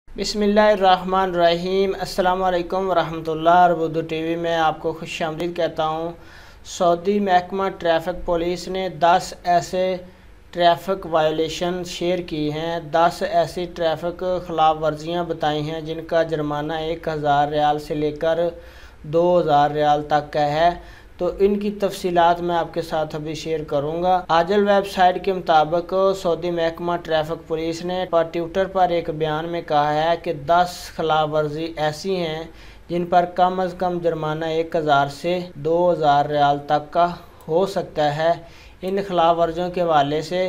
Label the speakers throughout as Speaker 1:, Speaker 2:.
Speaker 1: बिस्मिल्लाहिर्रहमानिर्रहीम। अस्सलाम वालेकुम वरहमतुल्लाह। उर्दू टीवी में आपको खुशामदीद कहता हूँ। सऊदी महकमा ट्रैफ़िक पुलिस ने 10 ऐसे ट्रैफ़िक वायलेशन शेयर की हैं। 10 ऐसी ट्रैफ़िक ख़िलाफ़ वर्जियाँ बताई हैं जिनका जुर्माना 1000 रियाल से लेकर 2000 रियाल तक का है। तो इनकी तफसीलात मैं आपके साथ अभी शेयर करूंगा। आजल वेबसाइट के मुताबिक सऊदी महकमा ट्रैफ़िक पुलिस ने ट्विटर पर एक बयान में कहा है कि 10 खिलाफ वर्जी ऐसी हैं जिन पर कम अज़ कम जुर्माना 1000 से 2000 रियाल तक का हो सकता है। इन खिलाफ वर्जियों के हवाले से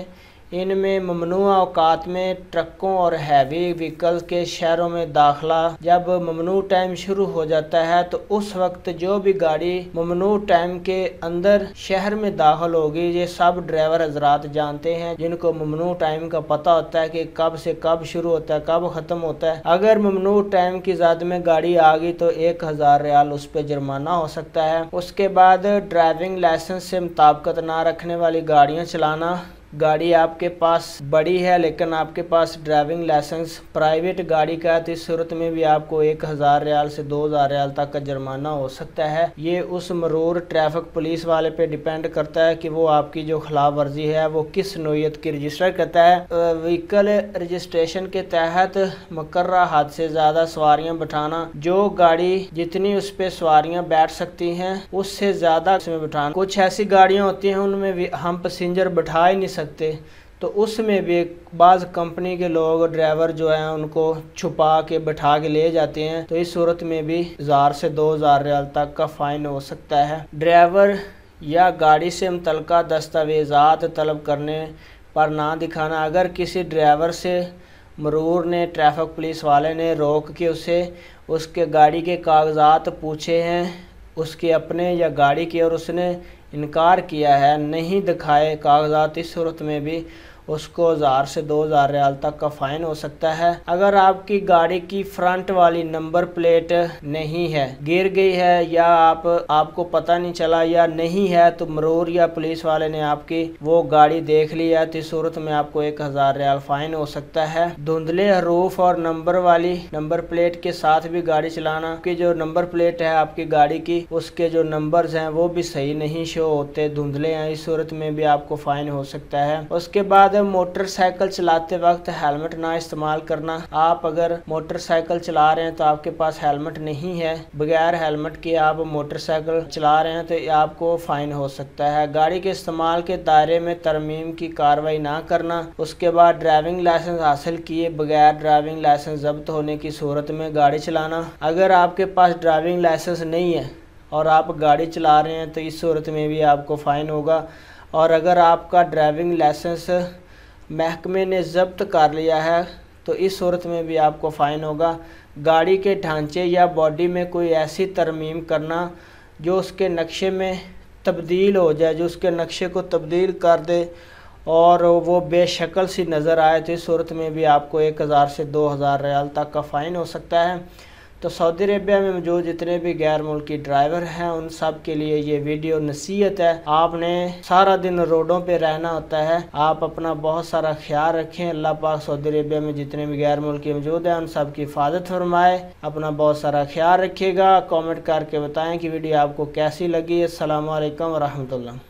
Speaker 1: इनमें ममनुआ औकात में ट्रकों और हैवी व्हीकल्स के शहरों में दाखिला जब ममनू टाइम शुरू हो जाता है तो उस वक्त जो भी गाड़ी ममनू टाइम के अंदर शहर में दाखिल होगी, ये सब ड्राइवर हजरात जानते हैं जिनको ममनू टाइम का पता होता है कि कब से कब शुरू होता है, कब ख़त्म होता है। अगर ममनू टाइम की ज़द में गाड़ी आ गई तो 1000 रियाल उस पर जुर्माना हो सकता है। उसके बाद ड्राइविंग लाइसेंस से मुताबिकत ना रखने वाली गाड़ियाँ चलाना। गाड़ी आपके पास बड़ी है लेकिन आपके पास ड्राइविंग लाइसेंस प्राइवेट गाड़ी का है तो इस सूरत में भी आपको 1000 रियाल से 2000 रियाल तक का जुर्माना हो सकता है। ये उस मरूर ट्रैफिक पुलिस वाले पे डिपेंड करता है कि वो आपकी जो खिलाफ वर्जी है वो किस नोयत की रजिस्टर करता है। व्हीकल रजिस्ट्रेशन के तहत मुकर्रा हद से ज़्यादा सवारियाँ बिठाना, जो गाड़ी जितनी उस पर सवारियाँ बैठ सकती हैं उससे ज़्यादा उसमें बिठाना। कुछ ऐसी गाड़ियाँ होती हैं उनमें भी हम पैसेंजर बिठा ही नहीं सकते, तो उसमें भी बाज़ कंपनी के लोग ड्राइवर जो हैं उनको छुपा के बैठा के ले जाते हैं, तो इस सूरत में भी 1000 से 2000 रियाल तक का फ़ाइन हो सकता है। ड्राइवर या गाड़ी से मुतल्लिका दस्तावेज़ात तलब करने पर ना दिखाना। अगर किसी ड्राइवर से मरूर ने ट्रैफिक पुलिस वाले ने रोक के उसे उसके गाड़ी के कागजात पूछे हैं उसके अपने या गाड़ी के और उसने इनकार किया है, नहीं दिखाए कागजात, इस सूरत में भी उसको 1000 से 2000 रियाल तक का फ़ाइन हो सकता है। अगर आपकी गाड़ी की फ्रंट वाली नंबर प्लेट नहीं है, गिर गई है या आपको पता नहीं चला या नहीं है तो मरूर या पुलिस वाले ने आपकी वो गाड़ी देख ली है तो इस सूरत में आपको 1000 रियाल फ़ाइन हो सकता है। धुंधले हरूफ और नंबर वाली नंबर प्लेट के साथ भी गाड़ी चलाना, की जो नंबर प्लेट है आपकी गाड़ी की उसके जो नंबर्स हैं वो भी सही नहीं शो होते, धुंधले हैं, इस सूरत में भी आपको फ़ाइन हो सकता है। उसके बाद मोटरसाइकिल चलाते वक्त हेलमेट ना इस्तेमाल करना। आप अगर मोटरसाइकिल चला रहे हैं तो आपके पास हेलमेट नहीं है, बगैर हेलमेट के आप मोटरसाइकिल चला रहे हैं तो आपको फ़ाइन हो सकता है। गाड़ी के इस्तेमाल के दायरे में तरमीम की कार्रवाई ना करना। उसके बाद ड्राइविंग लाइसेंस हासिल किए बगैर ड्राइविंग लाइसेंस जब्त होने की सूरत में गाड़ी चलाना। अगर आपके पास ड्राइविंग लाइसेंस नहीं है और आप गाड़ी चला रहे हैं तो इस सूरत में भी आपको फ़ाइन होगा। और अगर आपका ड्राइविंग लाइसेंस महकमे ने ज़ब्त कर लिया है तो इस सूरत में भी आपको फ़ाइन होगा। गाड़ी के ढांचे या बॉडी में कोई ऐसी तरमीम करना जो उसके नक्शे में तब्दील हो जाए, जो उसके नक्शे को तब्दील कर दे और वो बेशक्ल सी नज़र आए तो इस सूरत में भी आपको 1000 से 2000 रियाल तक का फ़ाइन हो सकता है। तो सऊदी अरेबिया में मौजूद जितने भी गैर मुल्की ड्राइवर हैं उन सब के लिए ये वीडियो नसीहत है। आपने सारा दिन रोडों पे रहना होता है, आप अपना बहुत सारा ख्याल रखें। अल्लाह पाक सऊदी अरेबिया में जितने भी गैर मुल्की मौजूद हैं उन सब की हिफाजत फरमाए। अपना बहुत सारा ख्याल रखिएगा। कमेंट करके बताएं कि वीडियो आपको कैसी लगी। अस्सलाम वालेकुम रहमतुल्लाह।